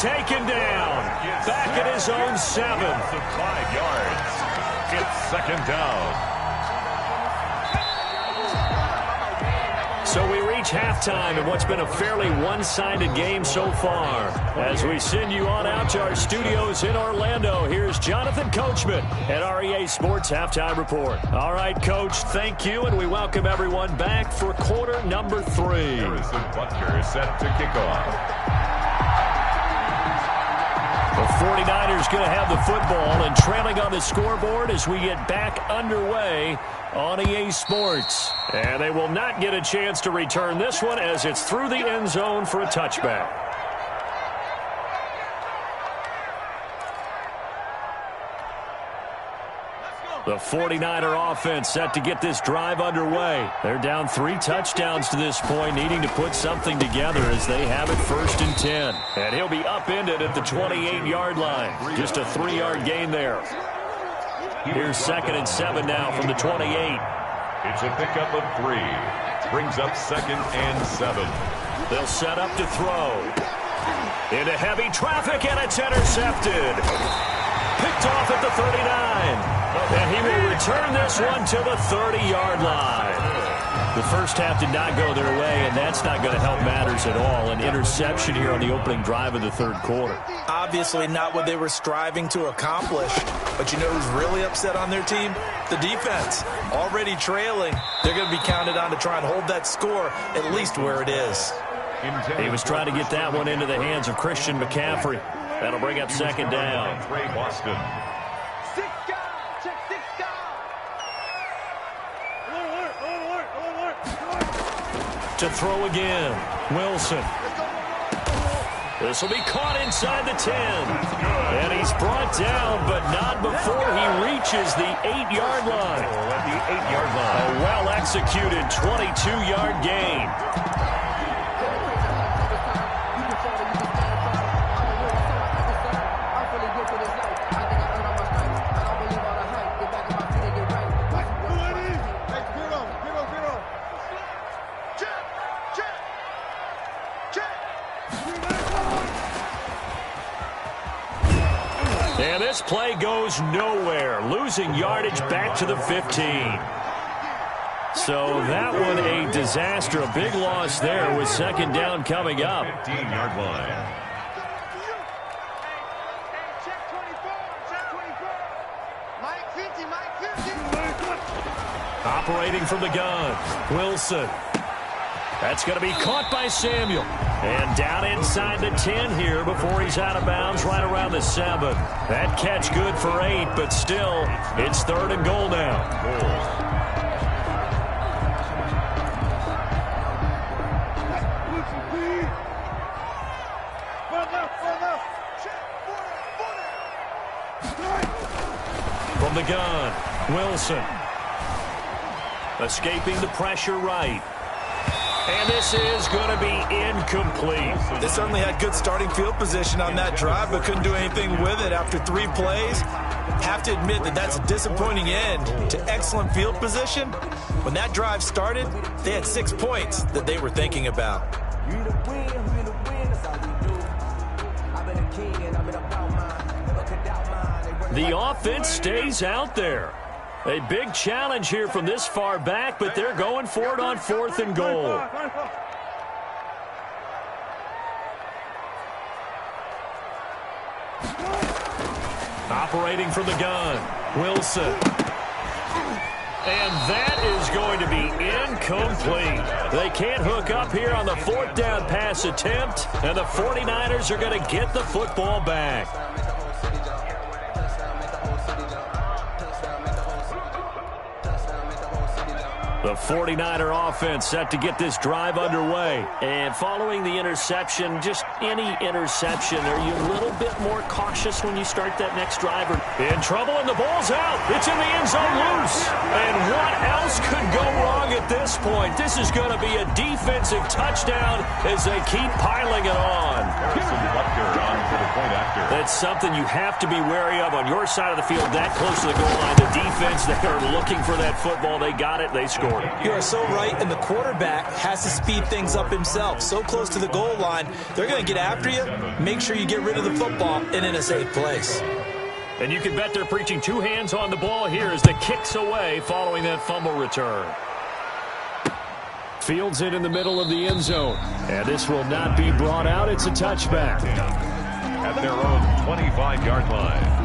taken down. Back at his own 7. 5 yards. It's second down. So we reach halftime in what's been a fairly one-sided game so far. As we send you on out to our studios in Orlando, here's Jonathan Coachman at REA Sports Halftime Report. All right, Coach, thank you, and we welcome everyone back for quarter number 3. Harrison Butker set to kick off. The 49ers going to have the football and trailing on the scoreboard as we get back underway on EA Sports. And they will not get a chance to return this one as it's through the end zone for a touchback. The 49er offense set to get this drive underway. They're down 3 touchdowns to this point, needing to put something together as they have it 1st and 10. And he'll be upended at the 28-yard line. Just a 3-yard gain there. Here's 2nd and 7 now from the 28. It's a pickup of 3. Brings up 2nd and 7. They'll set up to throw. Into heavy traffic, and it's intercepted. Picked off at the 39. And he will return this one to the 30-yard line. The first half did not go their way, and that's not going to help matters at all. An interception here on the opening drive of the 3rd quarter. Obviously not what they were striving to accomplish. But you know who's really upset on their team? The defense. Already trailing. They're going to be counted on to try and hold that score at least where it is. He was trying to get that one into the hands of Christian McCaffrey. That'll bring up 2nd down. Trey Boston. To throw again. Wilson. This will be caught inside the 10. And he's brought down, but not before he reaches the 8-yard line. At the 8-yard line. A well-executed 22-yard gain. And this play goes nowhere, losing yardage back to the 15. So that one a disaster, a big loss there with 2nd down coming up. 15-yard line. Operating from the gun, Wilson. That's going to be caught by Samuel. And down inside the 10 here before he's out of bounds right around the 7. That catch good for 8, but still, it's 3rd and goal now. From the gun, Wilson. Escaping the pressure right. And this is going to be incomplete. They certainly had good starting field position on that drive, but couldn't do anything with it after 3 plays. Have to admit that that's a disappointing end to excellent field position. When that drive started, they had 6 points that they were thinking about. The offense stays out there. A big challenge here from this far back, but they're going for it on 4th and goal. Operating from the gun, Wilson. And that is going to be incomplete. They can't hook up here on the 4th down pass attempt, and the 49ers are going to get the football back. The 49er offense set to get this drive underway. And following the interception, just any interception, are you a little bit more cautious when you start that next drive? In trouble, and the ball's out. It's in the end zone loose. And what else could go wrong at this point? This is going to be a defensive touchdown as they keep piling it on. Harrison Butker on for the point after. The it's something you have to be wary of on your side of the field, that close to the goal line. The defense, they are looking for that football. They got it. They scored it. You are so right, and the quarterback has to speed things up himself. So close to the goal line, they're going to get after you. Make sure you get rid of the football and in a safe place. And you can bet they're preaching two hands on the ball here as the kick's away following that fumble return. Fields it in the middle of the end zone. And this will not be brought out. It's a touchback. At their own 25-yard line.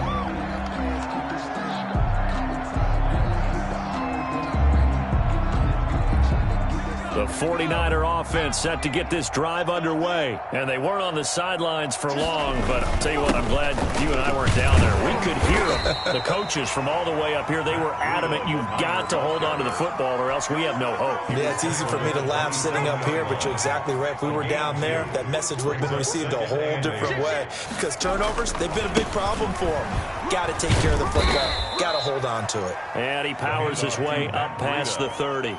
The 49er offense set to get this drive underway. And they weren't on the sidelines for long, but I'll tell you what, I'm glad you and I weren't down there. We could hear them. The coaches from all the way up here, they were adamant, you've got to hold on to the football or else we have no hope. Yeah, it's easy for me to laugh sitting up here, but you're exactly right. If we were down there, that message would have been received a whole different way. Because turnovers, they've been a big problem for them. Got to take care of the football. Got to hold on to it. And he powers his way up past the 30.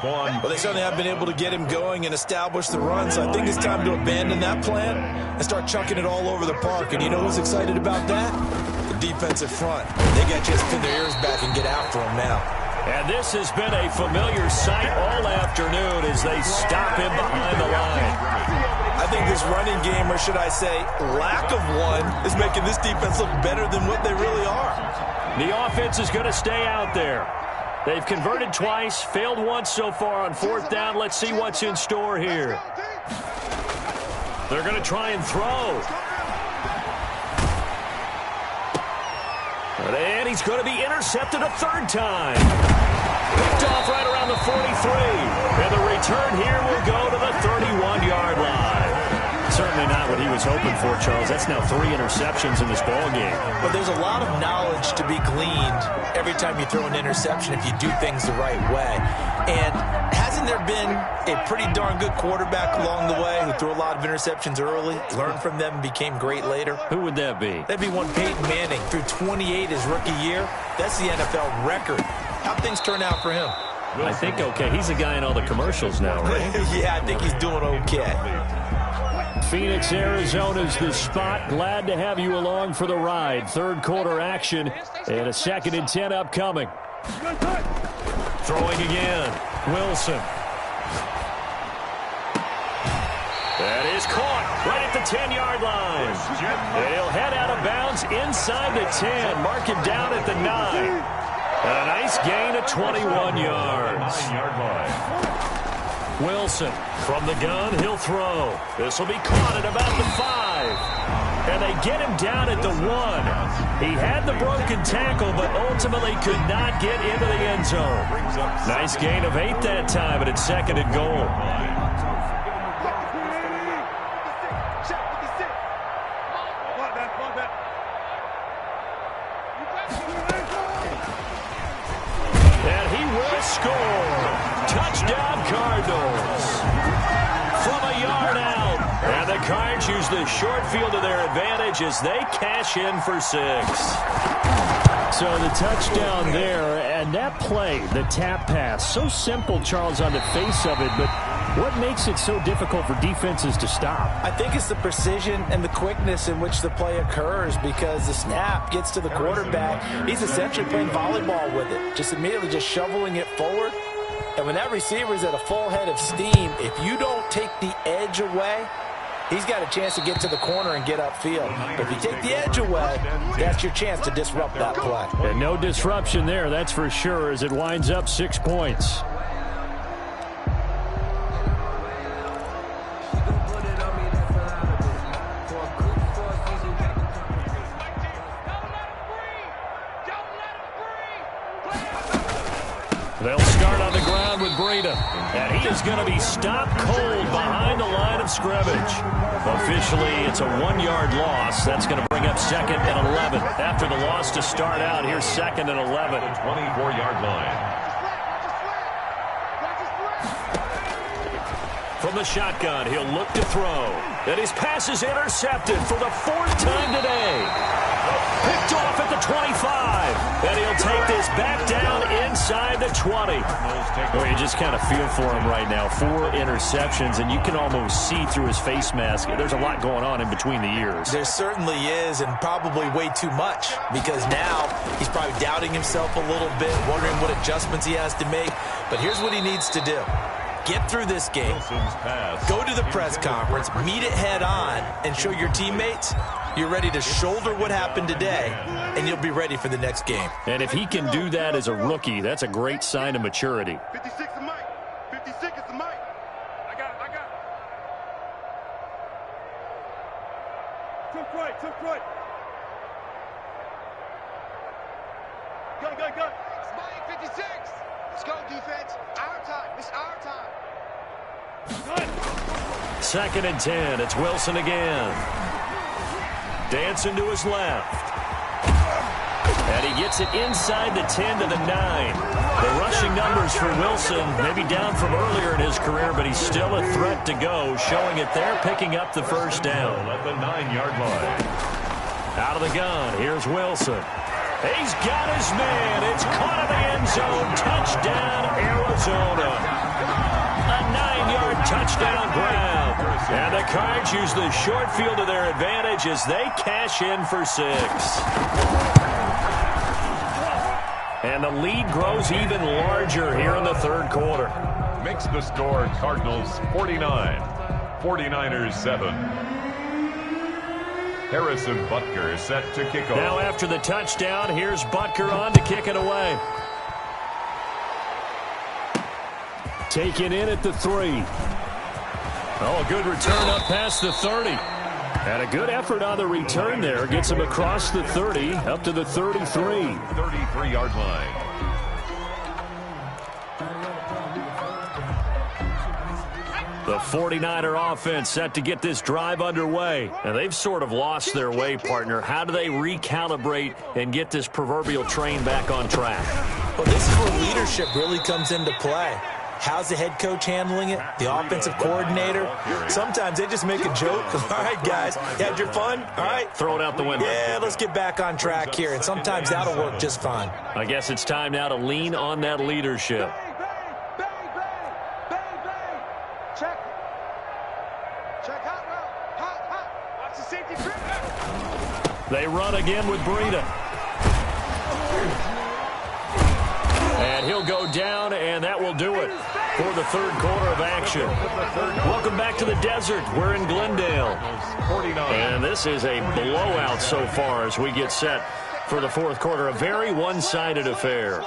Well, they certainly have been able to get him going and establish the run, so I think it's time to abandon that plan and start chucking it all over the park. And you know who's excited about that? The defensive front. They got to just pin their ears back and get after him now. And this has been a familiar sight all afternoon as they stop him behind the line. I think this running game, or should I say lack of one, is making this defense look better than what they really are. The offense is going to stay out there. They've converted twice, failed once so far on fourth down. Let's see what's in store here. They're going to try and throw. And he's going to be intercepted a third time. Picked off right around the 43. And the return here will go to the 31-yard line. Certainly not what he was hoping for, Charles. That's now 3 interceptions in this ball game. But there's a lot of knowledge to be gleaned every time you throw an interception if you do things the right way. And hasn't there been a pretty darn good quarterback along the way who threw a lot of interceptions early, learned from them, and became great later? Who would that be? That'd be one Peyton Manning. Threw 28 his rookie year. That's the NFL record. How'd things turn out for him? I think okay. He's a guy in all the commercials now, right? Yeah, I think he's doing okay. Phoenix, Arizona's the spot. Glad to have you along for the ride. Third quarter action and a 2nd and 10 upcoming. Throwing again. Wilson. That is caught right at the 10-yard line. And he'll head out of bounds inside the 10. Mark him down at the 9. And a nice gain of 21 yards. 9-yard line. Wilson from the gun, he'll throw. This will be caught at about the 5. And they get him down at the 1. He had the broken tackle, but ultimately could not get into the end zone. Nice gain of 8 that time, but it's 2nd and goal. And he will score. Touchdown, Cardinals. From a yard out. And the Cards use the short field to their advantage as they cash in for 6. So the touchdown there, and that play, the tap pass, so simple, Charles, on the face of it, but what makes it so difficult for defenses to stop? I think it's the precision and the quickness in which the play occurs because the snap gets to the quarterback. He's essentially playing volleyball with it, just immediately just shoveling it forward. And when that receiver is at a full head of steam, if you don't take the edge away, he's got a chance to get to the corner and get upfield. But if you take the edge away, that's your chance to disrupt that play. And no disruption there, that's for sure, as it winds up 6 points. They'll start on the ground with Breida. And he is going to be stopped cold behind the line of scrimmage. Officially, it's a 1-yard loss. That's going to bring up 2nd and 11. After the loss to start out, here's 2nd and 11. 24-yard line. From the shotgun, he'll look to throw. And his pass is intercepted for the 4th time today. Picked off at the the 25. And he'll take this back down inside the 20. Well, you just kind of feel for him right now. 4 interceptions, and you can almost see through his face mask. There's a lot going on in between the ears. There certainly is, and probably way too much, because now he's probably doubting himself a little bit, wondering what adjustments he has to make. But here's what he needs to do. Get through this game, go to the press conference, meet it head on, and show your teammates you're ready to shoulder what happened today, and you'll be ready for the next game. And if he can do that as a rookie, that's a great sign of maturity. 56 is Mike. 56 is the Mike. I got it. Took right. Go. It's Mike, 56. Let's go, defense. Our time. It's our time. 2nd and 10. It's Wilson again. Dancing to his left. And he gets it inside the 10 to the 9. The rushing numbers for Wilson, maybe down from earlier in his career, but he's still a threat to go, showing it there, picking up the first down. At the 9-yard line. Out of the gun, here's Wilson. He's got his man. It's caught in the end zone. Touchdown, Arizona. A 9-yard touchdown grab. And the Cards use the short field to their advantage as they cash in for 6. And the lead grows even larger here in the 3rd quarter. Makes the score Cardinals 49, 49ers 7. Harrison Butker set to kick off. Now after the touchdown, here's Butker on to kick it away. Taken in at the 3. Oh, a good return up past the 30. And a good effort on the return there. Gets him across the 30, up to the 33. 33-yard line. The 49er offense set to get this drive underway. And they've sort of lost their way, partner. How do they recalibrate and get this proverbial train back on track? Well, this is where leadership really comes into play. How's the head coach handling it? The offensive coordinator? Sometimes they just make a joke. All right, guys, you had your fun? All right. Throw it out the window. Yeah, let's get back on track here. And sometimes that'll work just fine. I guess it's time now to lean on that leadership. They run again with Breida. And he'll go down, and that will do it for the 3rd quarter of action. Welcome back to the desert. We're in Glendale. And this is a blowout so far as we get set for the 4th quarter. A very one-sided affair.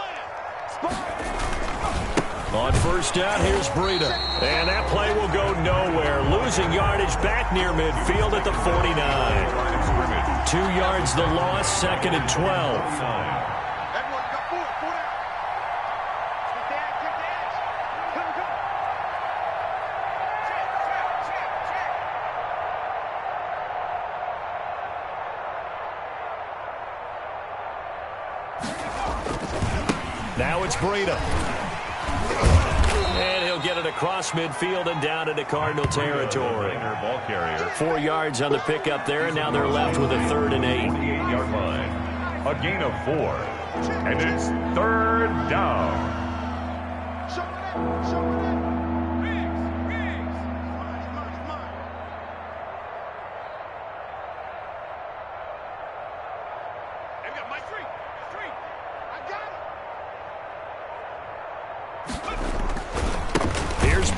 On 1st down, here's Breida. And that play will go nowhere. Losing yardage back near midfield at the 49. 2 yards the loss, 2nd and 12. Now it's Breida. And he'll get it across midfield and down into Cardinal territory. 4 yards on the pickup there, and now they're left with a 3rd and 8. 48-yard line. A gain of 4. And it's 3rd down.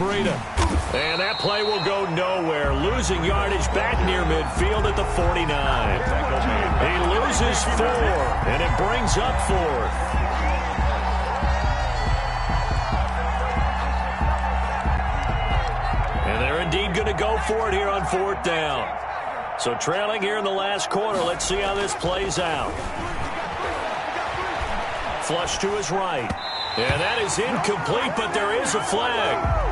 Breida. And that play will go nowhere. Losing yardage back near midfield at the 49. He loses 4, and it brings up 4th. And they're indeed going to go for it here on 4th down. So trailing here in the last quarter. Let's see how this plays out. Flush to his right. And that is incomplete, but there is a flag.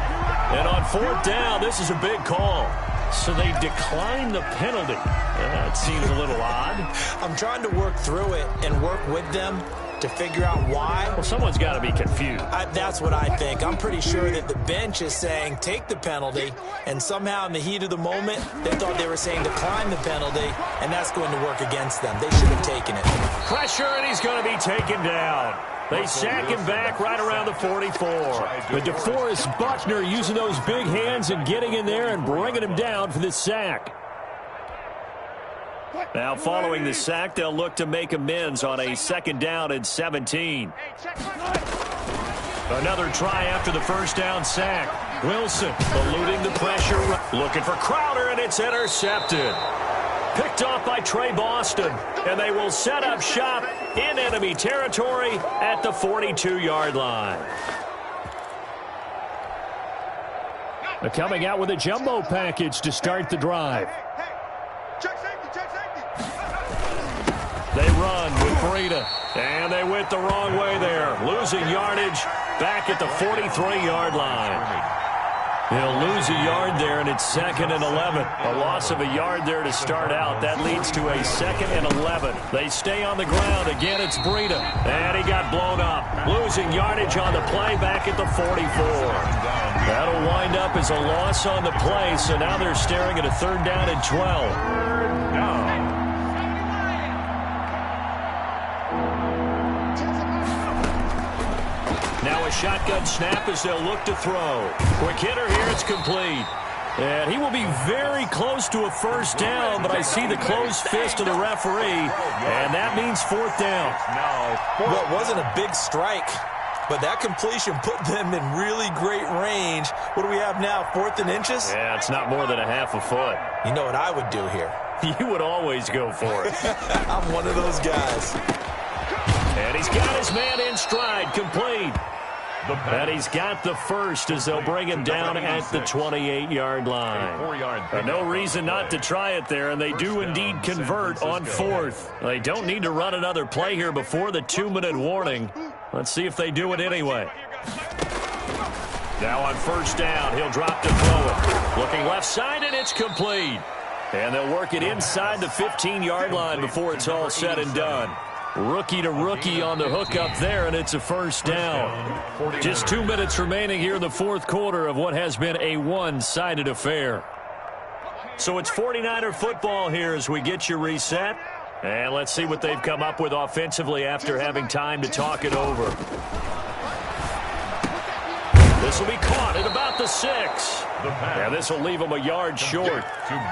And on 4th down, this is a big call. So they decline the penalty. That seems a little odd. I'm trying to work through it and work with them. to figure out why. Well, someone's got to be confused. That's what I think. I'm pretty sure that the bench is saying take the penalty, and somehow in the heat of the moment, they thought they were saying decline the penalty, and that's going to work against them. They should have taken it. Pressure, and he's going to be taken down. They sack him back right around the 44. But DeForest Buckner using those big hands and getting in there and bringing him down for this sack. Now, following the sack, they'll look to make amends on a 2nd down and 17. Another try after the first down sack. Wilson eluding the pressure. Looking for Crowder, and it's intercepted. Picked off by Trey Boston, and they will set up shop in enemy territory at the 42-yard line. They're coming out with a jumbo package to start the drive. Check safety, check safety. They run with Breida, and they went the wrong way there, losing yardage back at the 43-yard line. They'll lose a yard there, and it's 2nd and 11. A loss of a yard there to start out. That leads to a 2nd and 11. They stay on the ground. Again, it's Breida, and he got blown up. Losing yardage on the play back at the 44. That'll wind up as a loss on the play, so now they're staring at a 3rd down and 12. Now a shotgun snap as they'll look to throw. Quick hitter here, it's complete. And he will be very close to a 1st down, but I see the closed fist of the referee, and that means 4th down. Well, it wasn't a big strike, but that completion put them in really great range. What do we have now, 4th and inches? Yeah, it's not more than a half a foot. You know what I would do here? You would always go for it. I'm one of those guys. And he's got his man in stride, complete. And he's got the first as they'll bring him down at the 28-yard line. No reason not to try it there, and they do indeed convert on 4th. They don't need to run another play here before the 2-minute warning. Let's see if they do it anyway. Now on 1st down, he'll drop to throw it. Looking left side, and it's complete. And they'll work it inside the 15-yard line before it's all said and done. Rookie to rookie on the hook up there, and it's a 1st down. Just 2 minutes remaining here in the 4th quarter of what has been a one-sided affair. So it's 49er football here as we get you reset. And let's see what they've come up with offensively after having time to talk it over. This will be caught at about the 6. And this will leave them a yard short.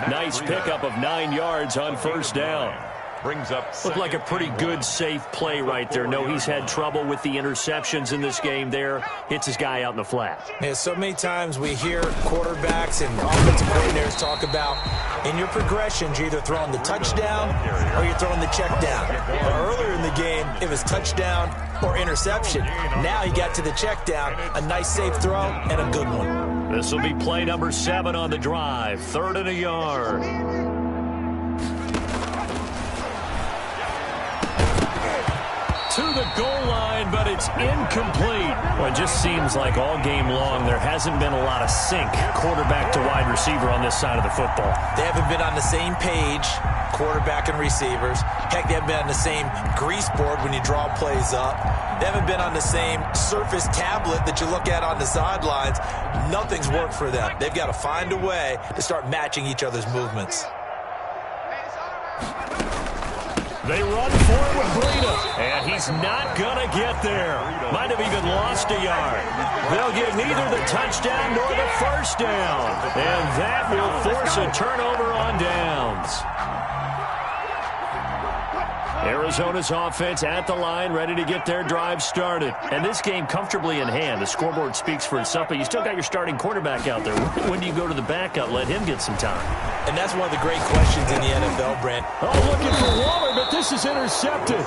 Nice pickup of 9 yards on 1st down. Looked like a pretty good, safe play right there. No, he's had trouble with the interceptions in this game there. Hits his guy out in the flat. Yeah, so many times we hear quarterbacks and offensive coordinators talk about in your progressions, you're either throwing the touchdown or you're throwing the check down. But earlier in the game, it was touchdown or interception. Now he got to the check down, a nice safe throw, and a good one. This will be play number 7 on the drive. 3rd and a yard. To the goal line, but it's incomplete. Well, it just seems like all game long there hasn't been a lot of sync quarterback to wide receiver on this side of the football. They haven't been on the same page, quarterback and receivers. Heck, they haven't been on the same grease board when you draw plays up. They haven't been on the same surface tablet that you look at on the sidelines. Nothing's worked for them. They've got to find a way to start matching each other's movements. They run for it with Breida, and he's not going to get there. Might have even lost a yard. They'll get neither the touchdown nor the 1st down, and that will force a turnover on downs. Arizona's offense at the line, ready to get their drive started. And this game comfortably in hand. The scoreboard speaks for itself, but you still got your starting quarterback out there. When do you go to the backup? Let him get some time. And that's one of the great questions in the NFL, Brent. Oh, looking for Waller, but this is intercepted.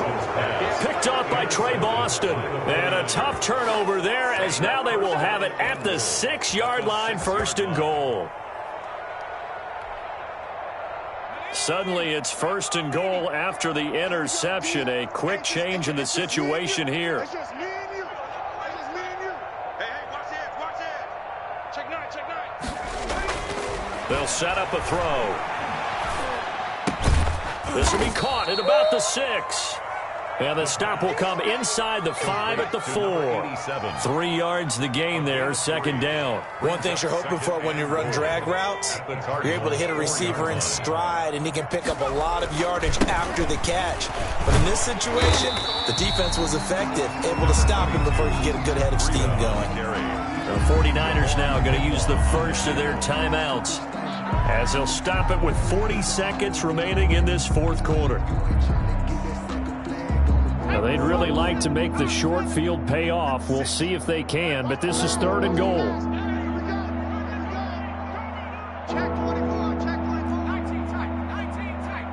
Picked off by Trey Boston. And a tough turnover there, as now they will have it at the 6-yard line, 1st and goal. Suddenly, it's 1st and goal after the interception. A quick change in the situation here. That's just me and you. That's just me and you. Hey, watch it, watch it. Check 9, check 9. They'll set up a throw. This will be caught at about the 6. And the stop will come inside the 5 at the 4. 3 yards the gain there, second down. One thing you're hoping for when you run drag routes, you're able to hit a receiver in stride, and he can pick up a lot of yardage after the catch. But in this situation, the defense was effective, able to stop him before he could get a good head of steam going. The 49ers now going to use the first of their timeouts as they'll stop it with 40 seconds remaining in this fourth quarter. Now, they'd really like to make the short field pay off. We'll see if they can, but this is 3rd and goal. Check 24, check 24. 19 tight, 19 tight.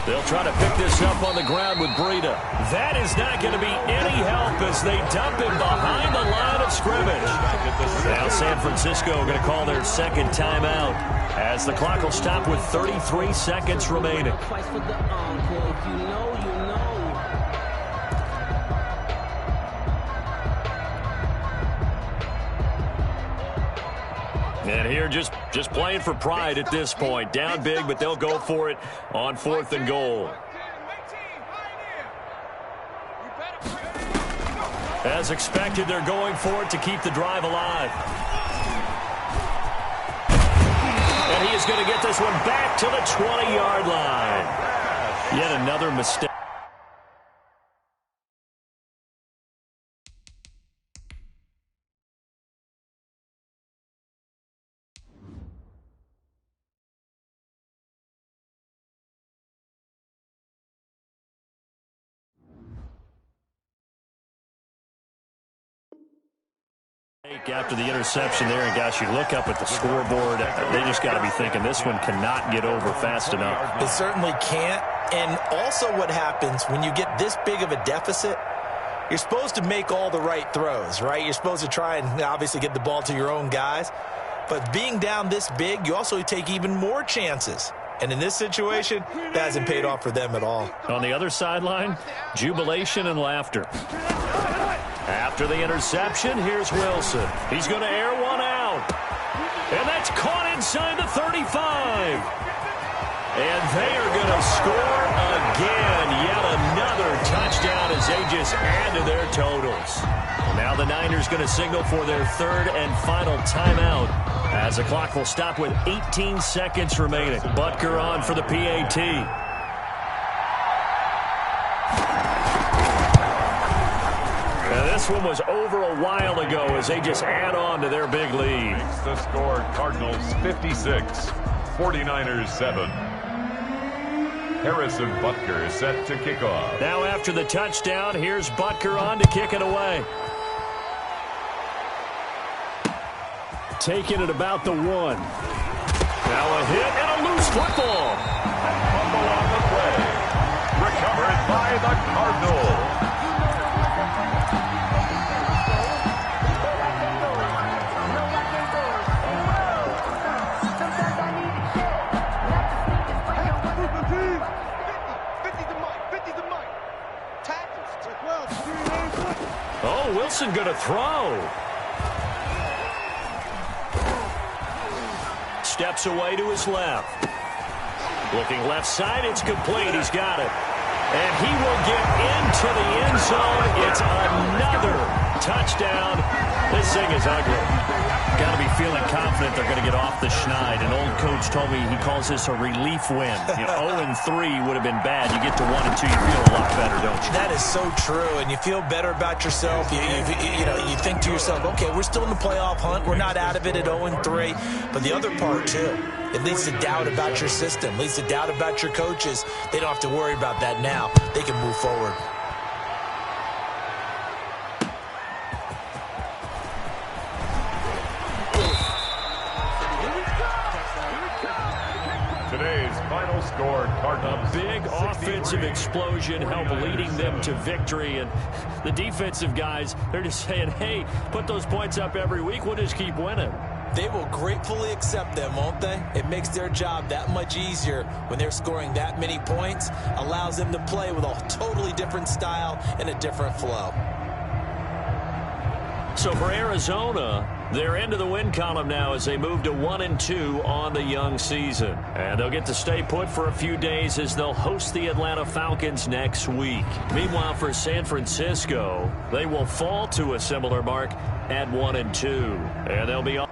They'll try to pick this up on the ground with Breida. That is not going to be any help as they dump him behind the line of scrimmage. Now San Francisco going to call their second timeout as the clock will stop with 33 seconds remaining. And here just playing for pride at this point. Down big, but they'll go for it on 4th and goal. As expected, they're going for it to keep the drive alive. And he is going to get this one back to the 20-yard line. Yet another mistake. After the interception there, and gosh, you look up at the scoreboard, they just got to be thinking this one cannot get over fast enough. It certainly can't. And also what happens when you get this big of a deficit, you're supposed to make all the right throws, right? You're supposed to try and obviously get the ball to your own guys. But being down this big, you also take even more chances. And in this situation, that hasn't paid off for them at all. On the other sideline, jubilation and laughter. After the interception, here's Wilson. He's going to air one out. And that's caught inside the 35. And they are going to score again. Yet another touchdown as they just add to their totals. Now the Niners going to signal for their 3rd and final timeout as the clock will stop with 18 seconds remaining. Butker on for the PAT. This one was over a while ago as they just add on to their big lead. The score, Cardinals 56, 49ers 7. Harrison Butker set to kick off. Now after the touchdown, here's Butker on to kick it away. Taking it about the 1. Now a hit and a loose football. Fumble on the play. Recovered by the Cardinals. Oh, Wilson going to throw. Steps away to his left. Looking left side, it's complete. He's got it. And he will get into the end zone. It's another touchdown. This thing is ugly. Got to be feeling confident they're going to get off the schneid. An old coach told me he calls this a relief win. 0-3 would have been bad. You get to 1 and 2, you feel a lot better, don't you? That is so true, and you feel better about yourself. You think to yourself, okay, we're still in the playoff hunt. We're not out of it at 0-3. But the other part, too, it leads to doubt about your system, leads to doubt about your coaches. They don't have to worry about that now. They can move forward. Today's final score, Cardinals. A big offensive explosion helped leading them to victory. And the defensive guys, they're just saying, hey, put those points up every week. We'll just keep winning. They will gratefully accept them, won't they? It makes their job that much easier when they're scoring that many points. Allows them to play with a totally different style and a different flow. So for Arizona, they're into the win column now as they move to 1-2 on the young season. And they'll get to stay put for a few days as they'll host the Atlanta Falcons next week. Meanwhile, for San Francisco, they will fall to a similar mark at 1-2. And they'll be on.